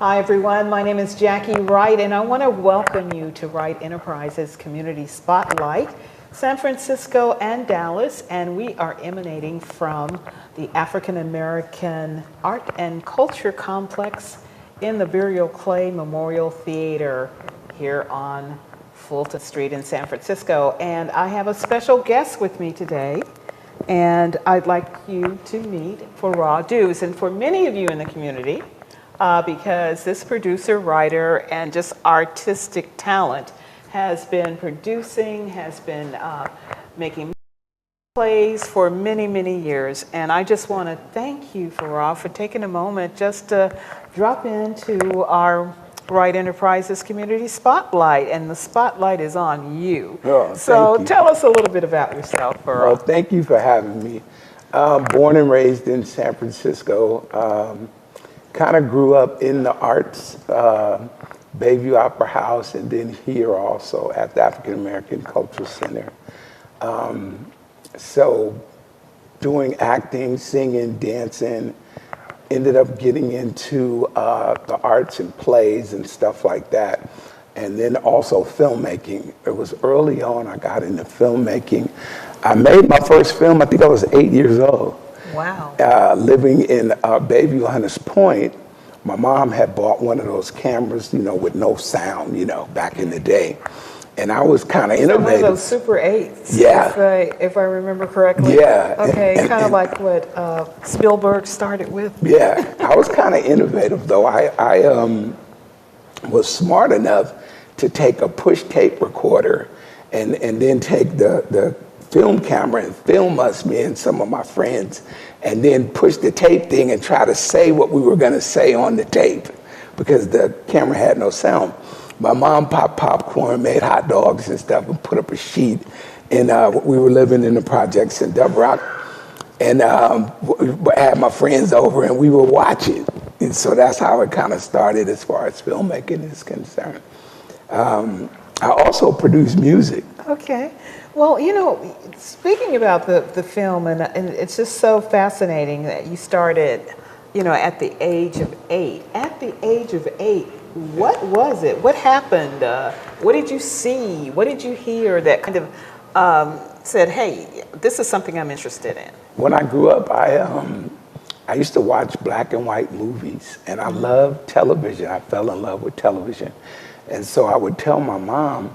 Hi everyone, my name is Jackie Wright and I want to welcome you to Wright Enterprises Community Spotlight, San Francisco and Dallas, and we are emanating from the African American Art and Culture Complex in the Burial Clay Memorial Theater here on Fulton Street in San Francisco. And I have a special guest with me today, and I'd like you to meet Farah Dews. And for many of you in the community, because this producer, writer, and just artistic talent has been producing, has been making plays for many, many years. And I just want to thank you, Farah, for taking a moment just to drop into our Wright Enterprises Community Spotlight. And the spotlight is on you. Oh, so you. Tell us a little bit about yourself, Farah. Well, thank you for having me. Born and raised in San Francisco. Kind of grew up in the arts, Bayview Opera House, and then here also at the African American Cultural Center. So doing acting, singing, dancing, ended up getting into the arts and plays and stuff like that. And then also filmmaking. It was early on I got into filmmaking. I made my first film, I think I was 8 years old. Wow. Living in Bayview Hunters Point, my mom had bought one of those cameras, with no sound, back in the day. And I was kind of innovative. One of those Super 8s, yeah. if I remember correctly. Yeah. Okay, kind of like what Spielberg started with. Yeah, I was kind of innovative, though. I was smart enough to take a push tape recorder and then take the film camera and film us, me and some of my friends, and then push the tape thing and try to say what we were going to say on the tape because the camera had no sound. My mom popped popcorn, made hot dogs and stuff, and put up a sheet. And we were living in the projects in Dub Rock. And I had my friends over and we were watching. And so that's how it kind of started as far as filmmaking is concerned. I also produce music. Okay. Well, speaking about the film, and it's just so fascinating that you started, at the age of 8. At the age of 8, what was it? What happened? What did you see? What did you hear that kind of said, hey, this is something I'm interested in? When I grew up, I used to watch black and white movies, and I loved television. I fell in love with television. And so I would tell my mom,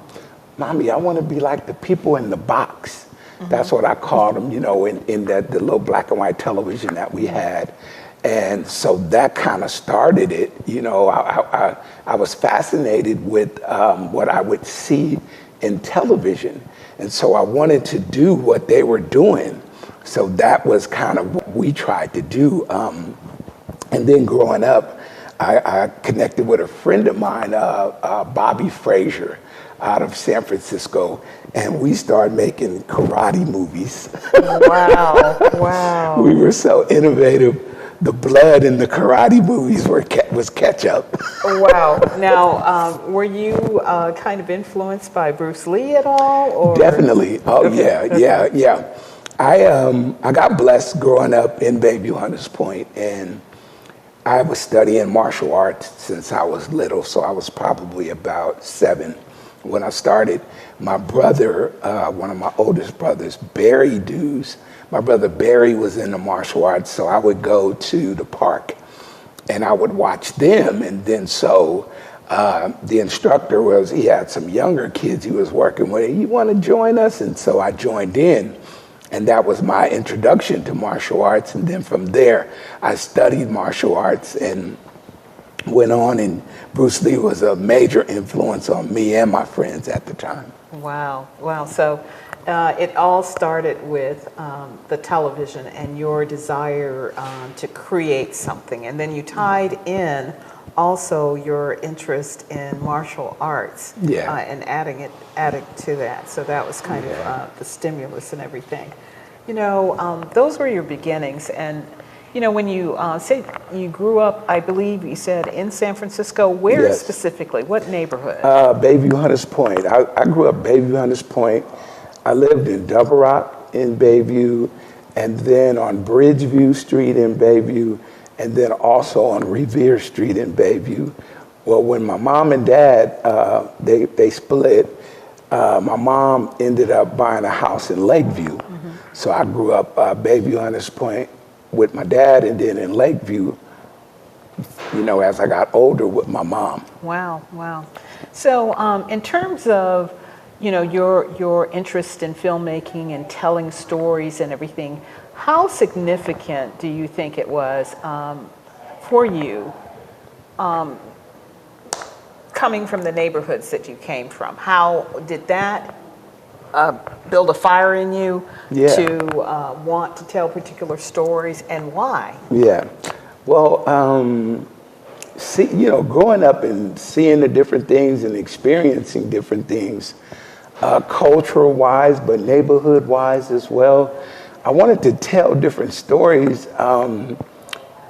Mommy, I want to be like the people in the box. Mm-hmm. That's what I called them, in the little black and white television that we had. And so that kind of started it. I was fascinated with what I would see in television. And so I wanted to do what they were doing. So that was kind of what we tried to do. And then growing up, I connected with a friend of mine, Bobby Frazier, out of San Francisco, and we started making karate movies. Wow, wow. We were so innovative. The blood in the karate movies was ketchup. Wow. Now, were you kind of influenced by Bruce Lee at all? Or? Definitely. Oh, okay. Yeah. I got blessed growing up in Bayview Hunters Point, and I was studying martial arts since I was little, so I was probably about 7 when I started. My brother, one of my oldest brothers, Barry Dews, my brother Barry was in the martial arts, so I would go to the park and I would watch them. And then the instructor he had some younger kids he was working with. You want to join us? And so I joined in. And that was my introduction to martial arts. And then from there, I studied martial arts and went on, and Bruce Lee was a major influence on me and my friends at the time. Wow. So it all started with the television and your desire to create something. And then you tied in also your interest in martial arts and adding to that. So that was kind of the stimulus and everything. Those were your beginnings. And when you say you grew up, I believe you said in San Francisco, where specifically? What neighborhood? Bayview Hunters Point. I grew up Bayview Hunters Point. I lived in Double Rock in Bayview, and then on Bridgeview Street in Bayview, and then also on Revere Street in Bayview. Well, when my mom and dad, they split, my mom ended up buying a house in Lakeview. So I grew up Bayview, Hunters Point with my dad, and then in Lakeview, you know, as I got older with my mom. Wow, wow. So in terms of, you know, your interest in filmmaking and telling stories and everything, how significant do you think it was for you coming from the neighborhoods that you came from? How did that build a fire in you to want to tell particular stories, and why? Yeah. Well, see, you know, growing up and seeing the different things and experiencing different things, cultural-wise, but neighborhood-wise as well, I wanted to tell different stories. A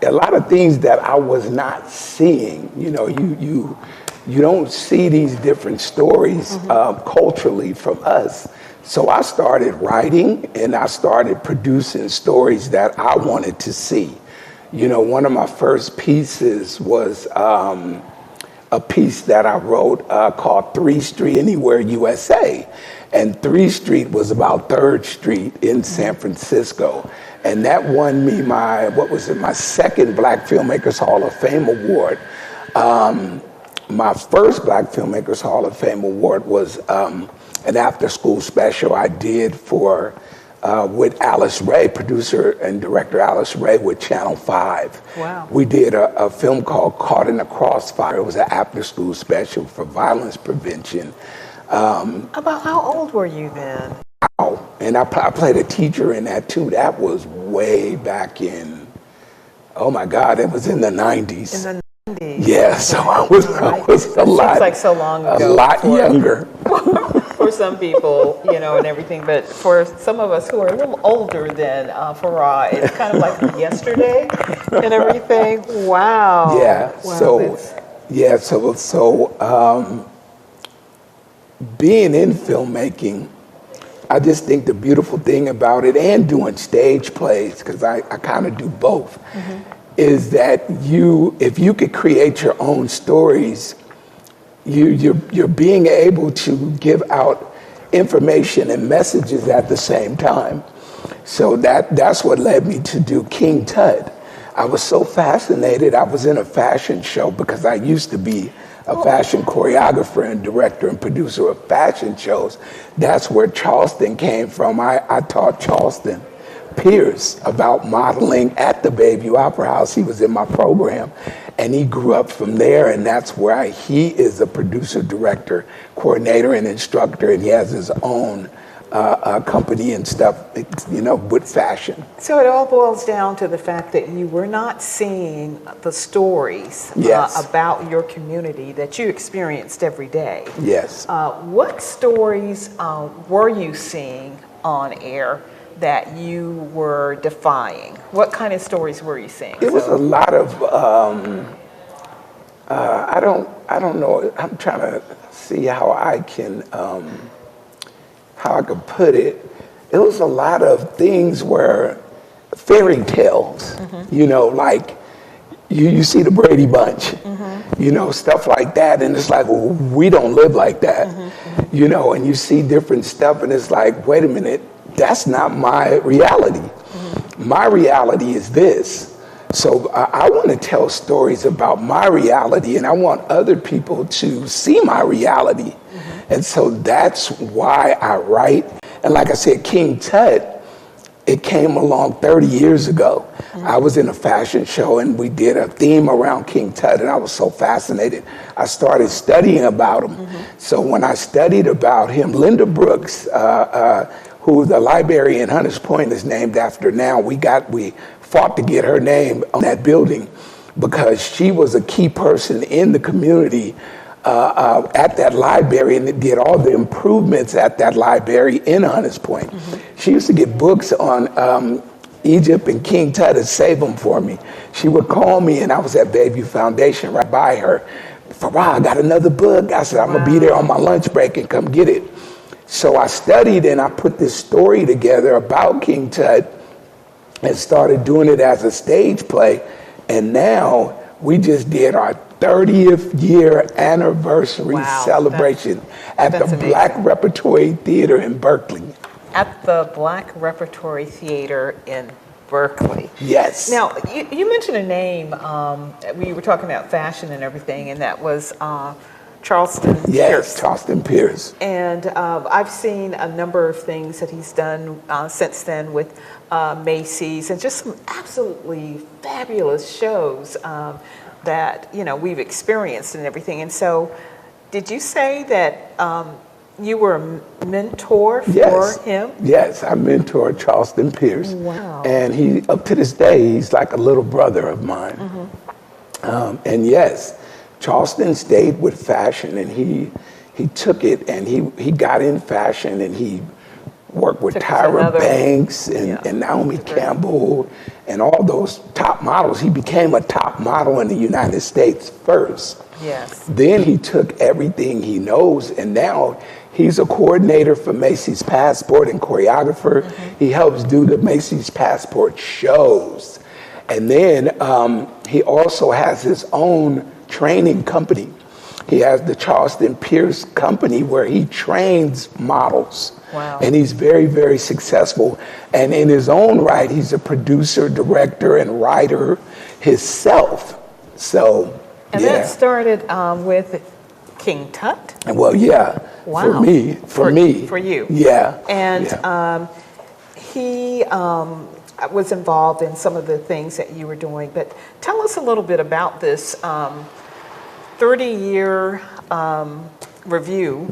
lot of things that I was not seeing. You know, you don't see these different stories culturally from us. So I started writing and I started producing stories that I wanted to see. You know, one of my first pieces was a piece that I wrote called 3 Street Anywhere USA. And 3 Street was about 3rd Street in San Francisco. And that won me my second Black Filmmakers Hall of Fame award. My first Black Filmmakers Hall of Fame award was an after-school special I did for with Alice Ray, producer and director Alice Ray with Channel 5. Wow. We did a film called Caught in the Crossfire. It was an after-school special for violence prevention. About how old were you then? And I played a teacher in that too. That was way back in, oh my God, it was in the 90s. In the 90s. Yeah, so I was a lot. Seems like so long ago. A lot younger. For some people, you know, and everything, but for some of us who are a little older than Farah, it's kind of like yesterday and everything. Wow. Yeah. Wow. So being in filmmaking, I just think the beautiful thing about it, and doing stage plays, because I kind of do both, is that if you could create your own stories, you're being able to give out information and messages at the same time. So that's what led me to do King Tut. I was so fascinated. I was in a fashion show because I used to be a fashion choreographer and director and producer of fashion shows. That's where Charleston came from. I taught Charleston Pierce about modeling at the Bayview Opera House. He was in my program, and he grew up from there, and that's where he is a producer, director, coordinator, and instructor, and he has his own company and stuff, you know, with fashion. So it all boils down to the fact that you were not seeing the stories about your community that you experienced every day. Yes. What stories were you seeing on air that you were defying? What kind of stories were you seeing? It was a lot of, I don't know, I'm trying to see how I can put it. It was a lot of things where fairy tales, you know, like you see the Brady Bunch, you know, stuff like that. And it's like, well, we don't live like that, you know, and you see different stuff and it's like, wait a minute, that's not my reality. My reality is this. So I want to tell stories about my reality, and I want other people to see my reality. And so that's why I write. And like I said, King Tut, it came along 30 years ago. I was in a fashion show and we did a theme around King Tut, and I was so fascinated. I started studying about him. So when I studied about him, Linda Brooks, who the library in Hunters Point is named after now, we fought to get her name on that building because she was a key person in the community at that library, and did all the improvements at that library in Hunters Point. She used to get books on Egypt and King Tut and save them for me. She would call me, and I was at Bayview Foundation right by her. Farah, I got another book. I said, I'm gonna be there on my lunch break and come get it. So I studied and I put this story together about King Tut and started doing it as a stage play. And now we just did our 30th year anniversary Wow, celebration at the that's amazing. Black Repertory Theater in Berkeley. At the Black Repertory Theater in Berkeley. Yes. Now, you mentioned a name. We were talking about fashion and everything, and that was Charleston Yes, Pierce. Charleston Pierce. And I've seen a number of things that he's done since then with Macy's, and just some absolutely fabulous shows that we've experienced and everything. And so, did you say that you were a mentor for him? Yes, I mentored Charleston Pierce. Wow. And he, up to this day, he's like a little brother of mine. Mm-hmm. And yes, Charleston stayed with fashion, and he took it, and he got in fashion, and he worked with Tyra Banks and Naomi Campbell and all those top models. He became a top model in the United States first. Yes. Then he took everything he knows, and now he's a coordinator for Macy's Passport and choreographer. Mm-hmm. He helps do the Macy's Passport shows. And then he also has his own training company. He has the Charleston Pierce Company where he trains models. Wow. And he's very, very successful. And in his own right, he's a producer, director, and writer himself. So, And that started with King Tut? Well, yeah. Wow. For me. For you. Yeah. And he was involved in some of the things that you were doing. But tell us a little bit about this 30-year review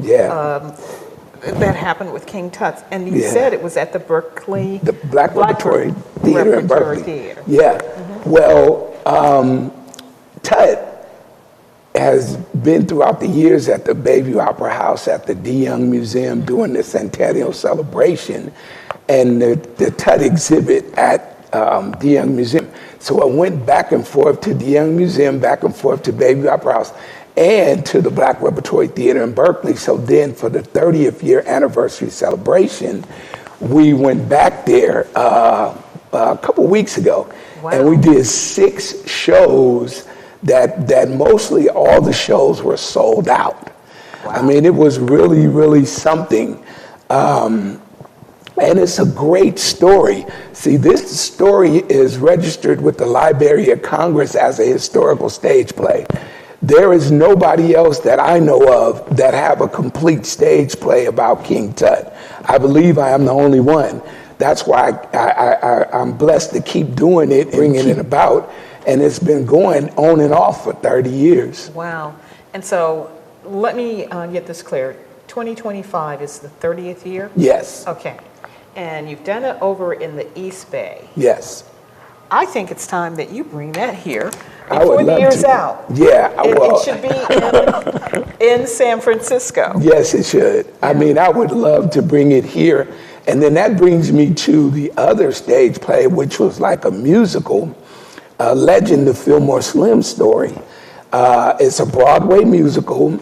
that happened with King Tut. And you said it was at the Berkeley... The Black Repertory Theater in Berkeley. Theater. Yeah. Mm-hmm. Well, Tut has been throughout the years at the Bayview Opera House, at the De Young Museum doing the centennial celebration, and the Tut exhibit at De Young Museum. So I went back and forth to De Young Museum, back and forth to Bayview Opera House, and to the Black Repertory Theater in Berkeley. So then for the 30th year anniversary celebration, we went back there a couple weeks ago. Wow. And we did 6 shows that mostly all the shows were sold out. Wow. I mean, it was really, really something. And it's a great story. See, this story is registered with the Library of Congress as a historical stage play. There is nobody else that I know of that have a complete stage play about King Tut. I believe I am the only one. That's why I'm blessed to keep doing it, bringing it about. And it's been going on and off for 30 years. Wow. And so let me get this clear. 2025 is the 30th year? Yes. Okay. And you've done it over in the East Bay. Yes. I think it's time that you bring that here I before would the love year's to. out. Yeah. It should be in San Francisco. Yes, it should. I mean, I would love to bring it here. And then that brings me to the other stage play, which was like a musical, Legend of Fillmore Slim story. It's a Broadway musical.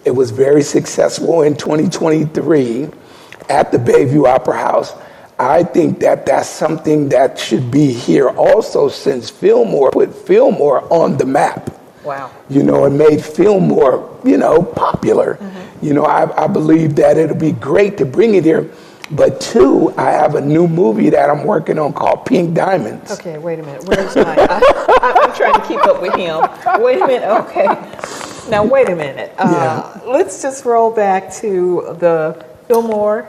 It was very successful in 2023 at the Bayview Opera House. I think that that's something that should be here also, since Fillmore put Fillmore on the map. Wow. And made Fillmore, popular. Mm-hmm. I believe that it'll be great to bring it here. But 2, I have a new movie that I'm working on called Pink Diamonds. Okay, wait a minute. Where's my... I'm trying to keep up with him. Wait a minute. Okay. Now, wait a minute. Let's just roll back to the Fillmore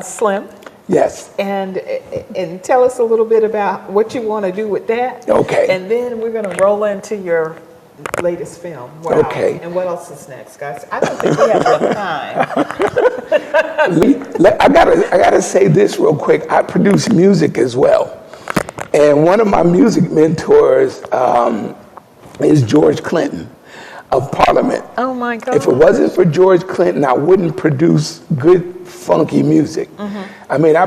Slim. Yes. And tell us a little bit about what you want to do with that. Okay. And then we're going to roll into your latest film. Wow. Okay. And what else is next, guys? I don't think we have enough time. I gotta say this real quick. I produce music as well. And one of my music mentors is George Clinton of Parliament. Oh my God. If it wasn't for George Clinton, I wouldn't produce good, funky music. Mm-hmm. I mean, I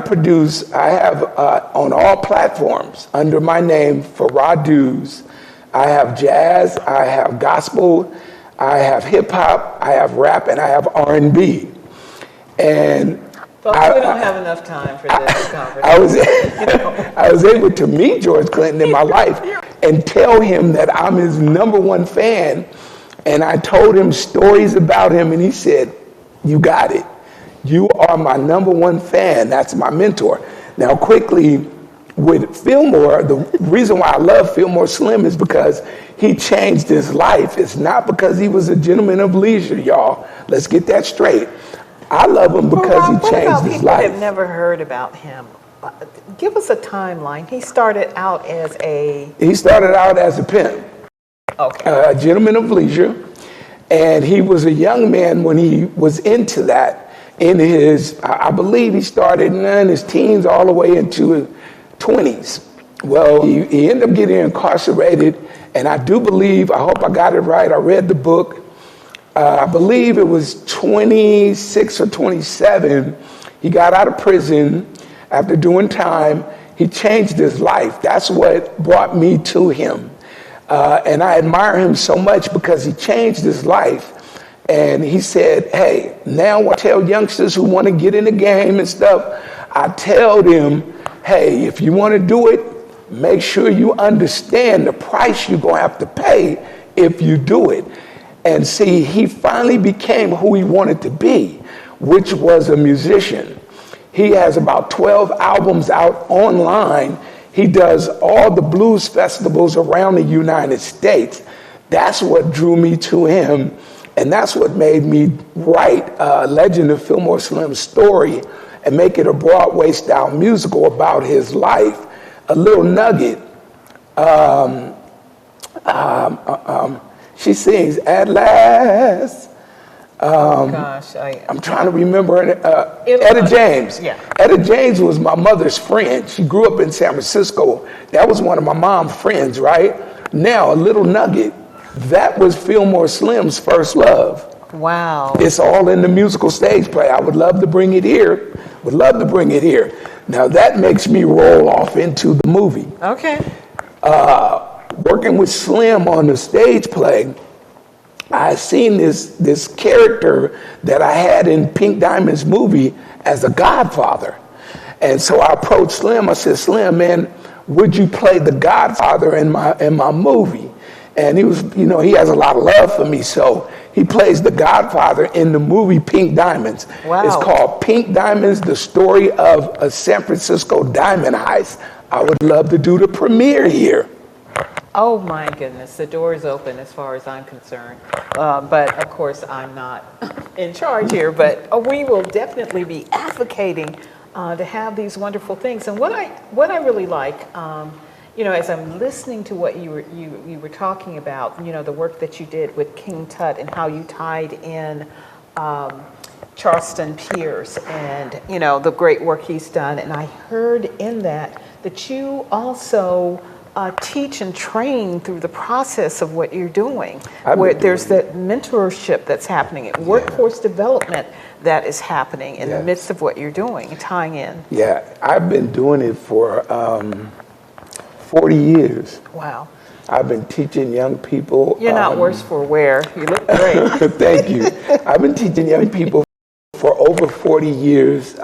have on all platforms under my name, Farah Dews, I have jazz, I have gospel, I have hip hop, I have rap, and I have R&B. And Folks, we don't have enough time for this conversation. I was, I was able to meet George Clinton in my life and tell him that I'm his #1 fan. And I told him stories about him, and he said, "You got it. You are my #1 fan. That's my mentor." Now, quickly, with Fillmore, the reason why I love Fillmore Slim is because he changed his life. It's not because he was a gentleman of leisure, y'all. Let's get that straight. I love him because he changed his life. People have never heard about him. Give us a timeline. He started out as a pimp. Okay. A gentleman of leisure, and he was a young man when he was into that. In his, I believe he started in his teens all the way into his 20s. Well, he ended up getting incarcerated, and I do believe, I hope I got it right, I read the book, I believe it was 26 or 27. He got out of prison after doing time. He changed his life. That's what brought me to him. And I admire him so much because he changed his life. And he said, hey, now I tell youngsters who want to get in the game and stuff, I tell them, hey, if you want to do it, make sure you understand the price you're going to have to pay if you do it. And see, he finally became who he wanted to be, which was a musician. He has about 12 albums out online. He does all the blues festivals around the United States. That's what drew me to him. And that's what made me write Legend of Fillmore Slim's story and make it a Broadway-style musical about his life. A little nugget. She sings, "At last." I'm trying to remember Etta James. Yeah. Etta James was my mother's friend. She grew up in San Francisco. That was one of my mom's friends, right? Now, a little nugget. That was Fillmore Slim's first love. Wow. It's all in the musical stage play. I would love to bring it here. Would love to bring it here. Now, that makes me roll off into the movie. Okay. Working with Slim on the stage play, I seen this character that I had in Pink Diamond's movie as a godfather. And so I approached Slim. I said, Slim, man, would you play the godfather in my movie? And he was, he has a lot of love for me. So he plays the godfather in the movie Pink Diamonds. Wow. It's called Pink Diamonds, the story of a San Francisco diamond heist. I would love to do the premiere here. Oh my goodness, the door is open as far as I'm concerned. But of course, I'm not in charge here, but we will definitely be advocating to have these wonderful things. And what I really like, as I'm listening to what you were talking about, the work that you did with King Tut and how you tied in Charleston Pierce and, the great work he's done. And I heard in that you also teach and train through the process of what you're doing, where there's that mentorship that's happening, workforce development that is happening in the midst of what you're doing, tying in. Yeah, I've been doing it for 40 years. Wow. I've been teaching young people. You're not worse for wear. You look great. Thank you. I've been teaching young people for over 40 years,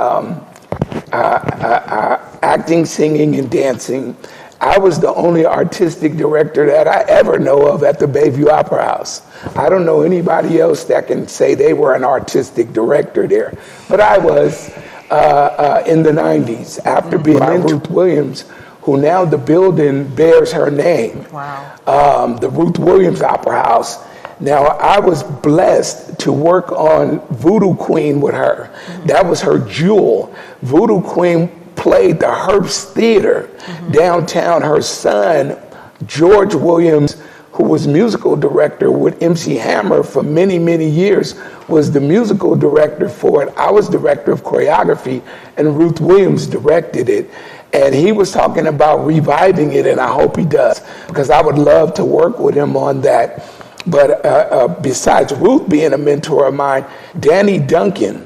acting, singing, and dancing. I was the only artistic director that I ever know of at the Bayview Opera House. I don't know anybody else that can say they were an artistic director there. But I was in the 90s, after being in Ruth Williams, who now the building bears her name. Wow. The Ruth Williams Opera House. Now, I was blessed to work on Voodoo Queen with her. That was her jewel. Voodoo Queen played the Herbst Theater downtown. Her son, George Williams, who was musical director with MC Hammer for many, many years, was the musical director for it. I was director of choreography, and Ruth Williams directed it. And he was talking about reviving it, and I hope he does, because I would love to work with him on that. But besides Ruth being a mentor of mine, Danny Duncan,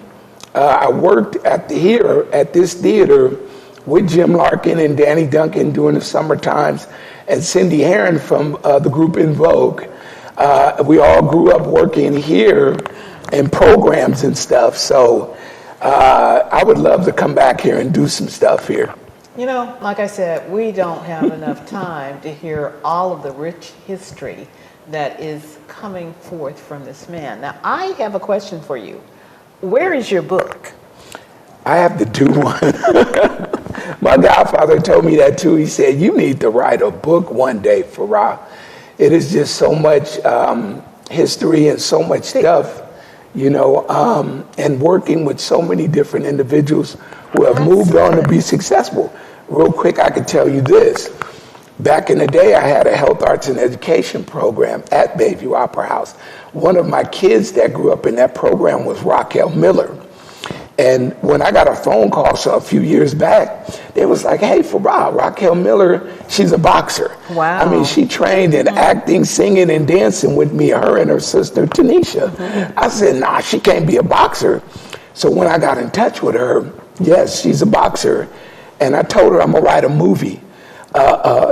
I worked at this theater with Jim Larkin and Danny Duncan during the summer times, and Cindy Herron from the group In Vogue. We all grew up working here in programs and stuff. So I would love to come back here and do some stuff here. You know, like I said, we don't have enough time to hear all of the rich history that is coming forth from this man. Now, I have a question for you. Where is your book? I have to do one. My godfather told me that too. He said, you need to write a book one day, Farah. It is just so much history and so much stuff, you know, and working with so many different individuals who have moved on to be successful. Real quick, I can tell you this. Back in the day, I had a health, arts, and education program at Bayview Opera House. One of my kids that grew up in that program was Raquel Miller. And when I got a phone call a few years back, they was like, hey, Farah, Raquel Miller, she's a boxer. Wow. I mean, she trained in acting, singing, and dancing with me, her and her sister, Tanisha. I said, nah, she can't be a boxer. So when I got in touch with her, yes, she's a boxer. And I told her I'm going to write a movie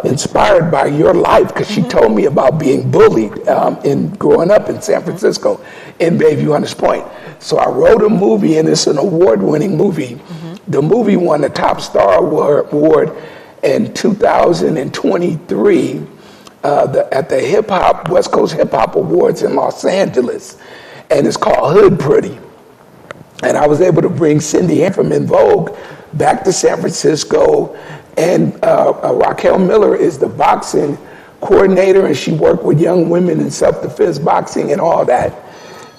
inspired by your life, because she told me about being bullied in growing up in San Francisco in Bayview Hunters Point. So I wrote a movie, and it's an award-winning movie. The movie won the Top Star Award in 2023 at the West Coast Hip Hop Awards in Los Angeles, and it's called Hood Pretty. And I was able to bring Cindy from En Vogue back to San Francisco, and Raquel Miller is the boxing coordinator, and she worked with young women in self-defense boxing and all that.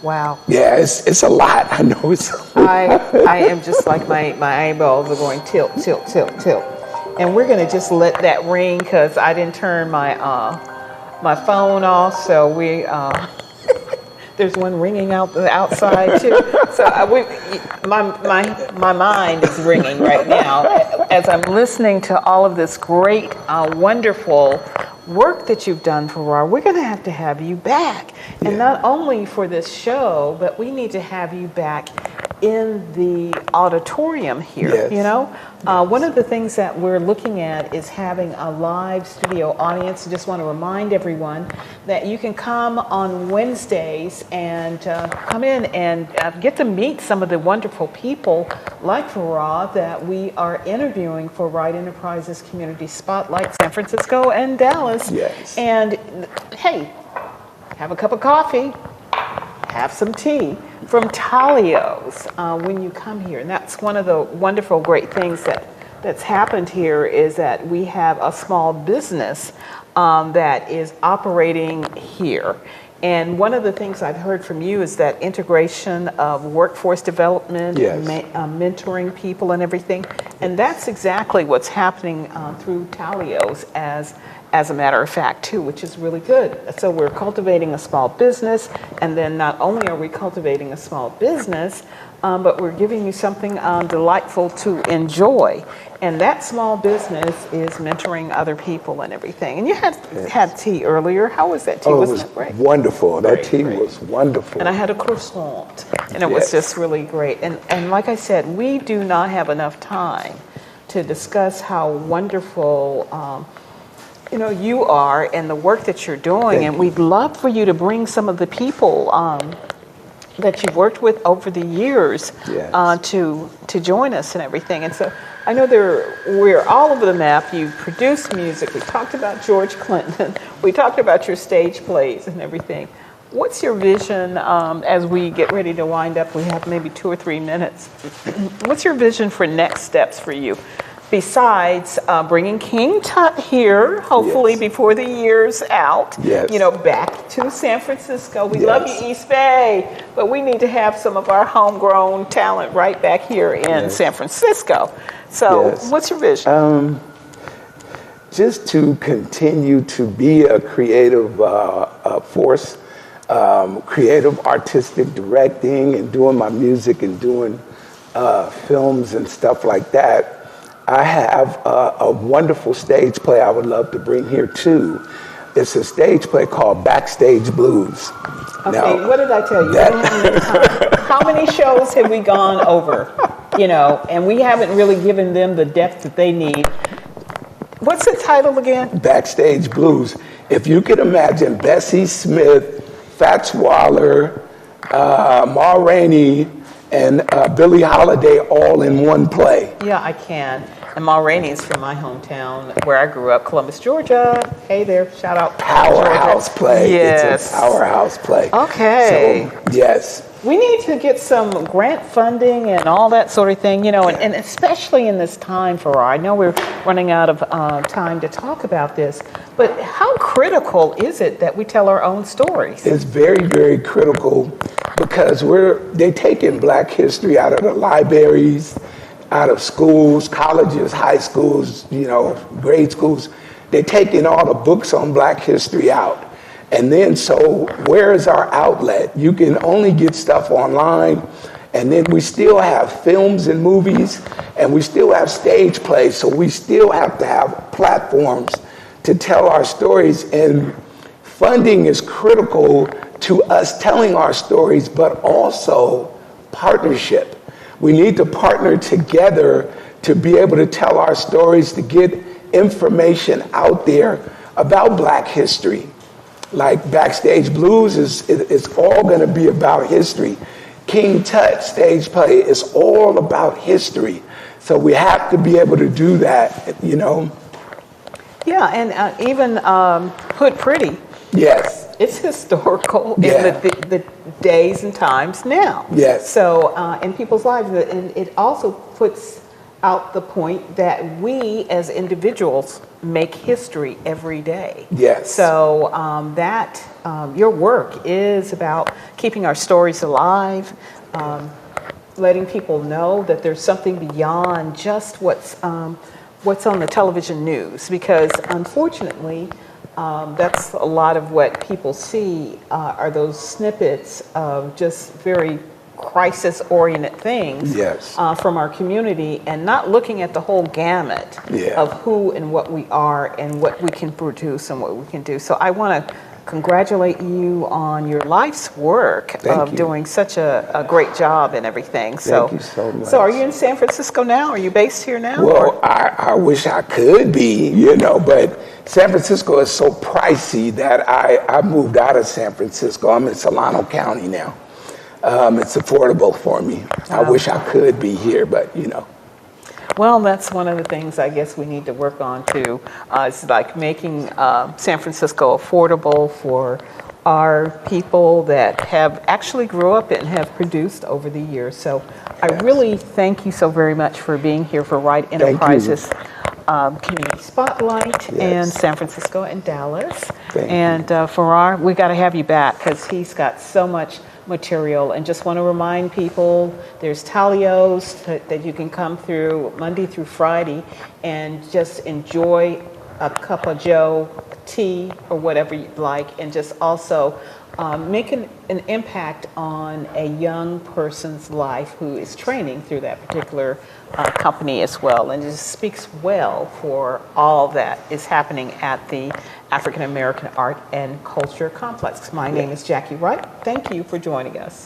Wow. Yeah, it's a lot. I know it's a lot. I am just like my eyeballs are going tilt, tilt, tilt, tilt. And we're going to just let that ring, because I didn't turn my my phone off, so we there's one ringing out the outside too. So my mind is ringing right now as I'm listening to all of this great, wonderful work that you've done, Farrar. We're going to have you back, and not only for this show, but we need to have you back in the auditorium here. Yes. You know, one of the things that we're looking at is having a live studio audience. I just want to remind everyone that you can come on Wednesdays and come in and get to meet some of the wonderful people like Farah that we are interviewing for Right Enterprises Community Spotlight, San Francisco and Dallas. Yes. And hey, have a cup of coffee, have some tea from Talio's when you come here. And that's one of the wonderful, great things that's happened here, is that we have a small business that is operating here. And one of the things I've heard from you is that integration of workforce development, mentoring people and everything. And that's exactly what's happening through Talio's as a matter of fact, too, which is really good. So we're cultivating a small business, and then not only are we cultivating a small business, but we're giving you something delightful to enjoy. And that small business is mentoring other people and everything. And you had tea earlier. How was that tea? Wasn't it great? Wonderful. That tea was wonderful. And I had a croissant, and it was just really great. And like I said, we do not have enough time to discuss how wonderful you are and the work that you're doing. And we'd love for you to bring some of the people that you've worked with over the years to join us and everything. And so I know we're all over the map. You produced music. We talked about George Clinton. We talked about your stage plays and everything. What's your vision as we get ready to wind up? We have maybe 2 or 3 minutes. What's your vision for next steps for you? Besides bringing King Tut here, hopefully before the year's out, back to San Francisco. We love you, East Bay, but we need to have some of our homegrown talent right back here in San Francisco. So what's your vision? Just to continue to be a creative force, creative artistic directing, and doing my music and doing films and stuff like that. I have a wonderful stage play I would love to bring here too. It's a stage play called Backstage Blues. Okay, now, what did I tell you? How many shows have we gone over? And we haven't really given them the depth that they need. What's the title again? Backstage Blues. If you could imagine Bessie Smith, Fats Waller, Ma Rainey, and Billie Holiday all in one play. Yeah, I can. And Ma Rainey's from my hometown where I grew up, Columbus, Georgia. Hey there, shout out. Powerhouse Georgia. play. Yes. It's a powerhouse play. Okay. So, yes. We need to get some grant funding and all that sort of thing, you know, and especially in this time for I know we're running out of time to talk about this, but how critical is it that we tell our own stories? It's very, very critical because they're taking Black history out of the libraries, out of schools, colleges, high schools, you know, grade schools. They're taking all the books on Black history out. And then, so where is our outlet? You can only get stuff online. And then we still have films and movies, and we still have stage plays. So we still have to have platforms to tell our stories. And funding is critical to us telling our stories, but also partnership. We need to partner together to be able to tell our stories, to get information out there about Black history. Like Backstage Blues is all going to be about history. King Tut stage play is all about history. So we have to be able to do that, you know. Yeah, and even Hood Pretty. Yes. It's historical Yeah. in the days and times now. Yes. So in people's lives, and it also puts out the point that we as individuals make history every day. Yes. So your work is about keeping our stories alive, letting people know that there's something beyond just what's on the television news, because unfortunately, that's a lot of what people see are those snippets of just very crisis-oriented things Yes. from our community, and not looking at the whole gamut Yeah. of who and what we are and what we can produce and what we can do. So I want to congratulate you on your life's work Thank of you. doing such a great job and everything. Thank you so much. So are you in San Francisco now? Are you based here now? Well, I wish I could be, you know, but San Francisco is so pricey that I moved out of San Francisco. I'm in Solano County now. It's affordable for me. I wish I could be here, but you know. Well, that's one of the things I guess we need to work on too. It's like making San Francisco affordable for our people that have actually grew up and have produced over the years. So I really thank you so very much for being here for Right Enterprises Community Spotlight in San Francisco and Dallas. Thank you. For we got to have you back because he's got so much material, and just want to remind people there's Talio's that you can come through Monday through Friday and just enjoy a cup of joe, tea, or whatever you'd like, and just also make an impact on a young person's life who is training through that particular company as well, and it just speaks well for all that is happening at the African American Art and Culture Complex. My name is Jackie Wright. Thank you for joining us.